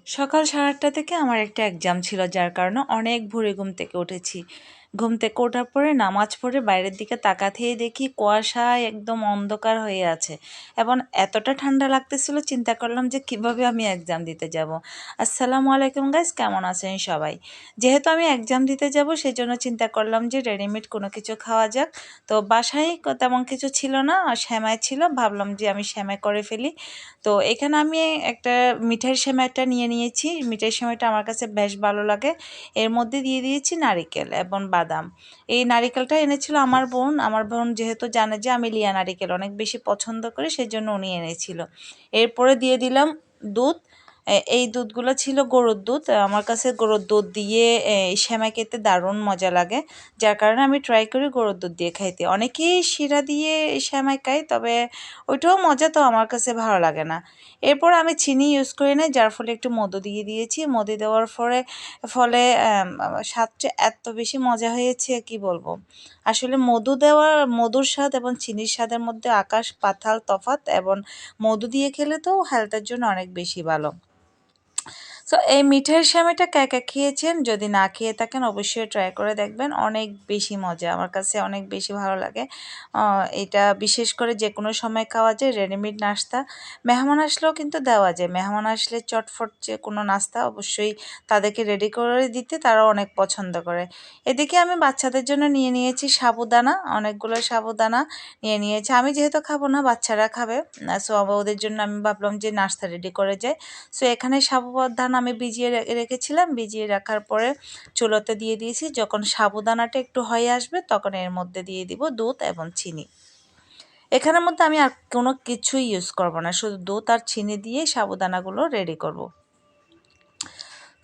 সকাল 8:30 থেকে আমার একটা এক্সাম ছিল, যার কারণে অনেক ভোরে ঘুম থেকে উঠেছি। ঘুম থেকে ওঠার পরে নামাজ পড়ে বাইরের দিকে তাকাতেই দেখি কুয়াশায় একদম অন্ধকার হয়ে আছে এবং এতটা ঠান্ডা লাগতেছিল, চিন্তা করলাম যে কিভাবে আমি এক্সাম দিতে যাব। আসসালামু আলাইকুম গাইস, কেমন আছেন সবাই? যেহেতু আমি এক্সাম দিতে যাব, সেজন্য চিন্তা করলাম যে রেডিমেড কোনো কিছু খাওয়া যাক। তো বাসায় তেমন কিছু ছিল না, সেমাই ছিল, ভাবলাম যে আমি সেমাই করে ফেলি। তো এখানে আমি একটা মিঠাইয়ের সেমাইটা নিয়ে নিয়েছি। মিঠাইয়ের সেমাইটা আমার কাছে বেশ ভালো লাগে। এর মধ্যে দিয়ে দিয়েছি নারিকেল এবং বাদাম। এই নারিকেলটা এনেছিল আমার বোন। আমার বোন যেহেতু জানে যে আমি লিয়া নারিকেল অনেক বেশি পছন্দ করি, সেজন্য উনি এনেছিল। এরপরে দিয়ে দিলাম দুধ। এই দুধগুলো ছিল গরুর দুধ। আমার কাছে গরুর দুধ দিয়ে সেমাই খেতে দারুণ মজা লাগে, যার কারণে আমি ট্রাই করি গরুর দুধ দিয়ে খাইতে। অনেকেই শিরা দিয়ে সেমাই খায়, তবে ওইটাও মজা, তো আমার কাছে ভালো লাগে না। এরপর আমি চিনি ইউজ করি না, যার ফলে একটু মধু দিয়ে দিয়েছি। মধু দেওয়ার ফলে স্বাদটা এত বেশি মজা হয়েছে কি বলবো। আসলে মধুর স্বাদ এবং চিনির স্বাদের মধ্যে আকাশ পাতাল তফাৎ, এবং মধু দিয়ে খেলে তো হেলথের জন্য অনেক বেশি ভালো। সো এই মিঠাইয়ের সেমাইটা কে কে খেয়েছেন? যদি না খেয়ে থাকেন অবশ্যই ট্রাই করে দেখবেন, অনেক বেশি মজা, আমার কাছে অনেক বেশি ভালো লাগে। এটা বিশেষ করে যে কোনো সময় খাওয়া যায়, রেডিমেড নাস্তা। মেহমান আসলেও কিন্তু দেওয়া যায়। মেহমান আসলে চটফট যে কোনো নাস্তা অবশ্যই তাদেরকে রেডি করে দিতে তারা অনেক পছন্দ করে। এদিকে আমি বাচ্চাদের জন্য নিয়ে নিয়েছি সাবুদানা, অনেকগুলো সাবুদানা নিয়ে নিয়েছি। আমি যেহেতু খাবো না, বাচ্চারা খাবে, সো ওদের জন্য আমি ভাবলাম যে নাস্তা রেডি করে যাই। সো এখানে সাবুদানা আমি ভিজিয়ে রেখেছিলাম। ভিজিয়ে রাখার পরে চুলোতে দিয়ে দিয়েছি। যখন সাবুদানাটা একটু হয়ে আসবে, তখন এর মধ্যে দিয়ে দিব দুধ এবং চিনি। এখানের মধ্যে আমি আর কোনো কিছুই ইউজ করব না, শুধু দুধ আর চিনি দিয়ে সাবুদানাগুলো রেডি করব।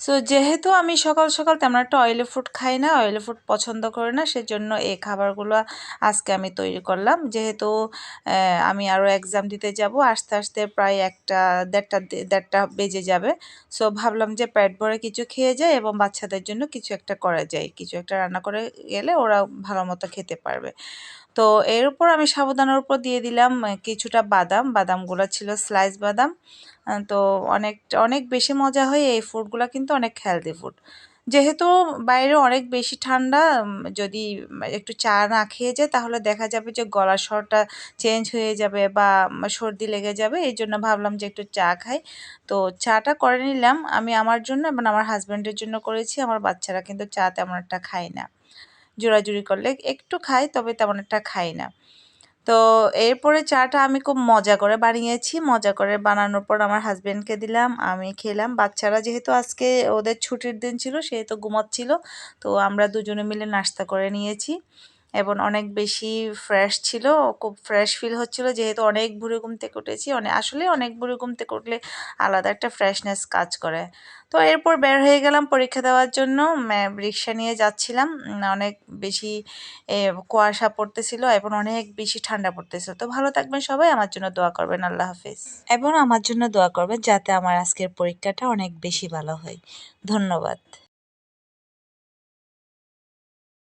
সো যেহেতু আমি সকাল সকাল তেমন একটা অয়েলি ফুড খাই না, অয়েলি ফুড পছন্দ করি না, সেজন্য এই খাবারগুলো আজকে আমি তৈরি করলাম। যেহেতু আমি আরও এক্সাম দিতে যাব, আস্তে আস্তে প্রায় দেড়টা বেজে যাবে। সো ভাবলাম যে পেট ভরে কিছু খেয়ে যায় এবং বাচ্চাদের জন্য কিছু একটা করা যায়, কিছু একটা রান্না করে গেলে ওরা ভালো মতো খেতে পারবে। তো এর উপর আমি সাবুদানার উপর দিয়ে দিলাম কিছুটা বাদাম। বাদামগুলো ছিল স্লাইস বাদাম। তো অনেক বেশি মজা হয়। এই ফুডগুলো কিন্তু অনেক হেলদি ফুড। যেহেতু বাইরে অনেক বেশি ঠান্ডা, যদি একটু চা না খেয়ে যায় তাহলে দেখা যাবে যে গলার স্বরটা চেঞ্জ হয়ে যাবে বা সর্দি লেগে যাবে। এই জন্য ভাবলাম যে একটু চা খাই। তো চাটা করে নিলাম আমি আমার জন্য এবং আমার হাজব্যান্ডের জন্য করেছি। আমার বাচ্চারা কিন্তু চা তেমন একটা খায় না, জোরাজুরি করলে একটু খাই, তবে তেমন একটা খাই না। তো এরপরে চাটা আমি খুব মজা করে বানিয়েছি। মজা করে বানানোর পর আমার হাজব্যান্ডকে দিলাম, আমি খেলাম। বাচ্চারা যেহেতু আজকে ওদের ছুটির দিন ছিল, সেহেতু ঘুমাচ্ছিল, তো আমরা দুজনে মিলে নাস্তা করে নিয়েছি এবং অনেক বেশি ফ্রেশ ছিল। খুব ফ্রেশ ফিল হচ্ছিল, যেহেতু অনেক ভোরে ঘুম থেকে উঠেছি। আসলে অনেক ভোরে ঘুম থেকে উঠলে আলাদা একটা ফ্রেশনেস কাজ করে। তো এরপর বের হয়ে গেলাম পরীক্ষা দেওয়ার জন্য। রিক্সা নিয়ে যাচ্ছিলাম। অনেক বেশি কুয়াশা পড়তেছিল এবং অনেক বেশি ঠান্ডা পড়তেছিল। তো ভালো থাকবেন সবাই, আমার জন্য দোয়া করবেন। আল্লাহ হাফেজ। এবং আমার জন্য দোয়া করবেন যাতে আমার আজকের পরীক্ষাটা অনেক বেশি ভালো হয়। ধন্যবাদ।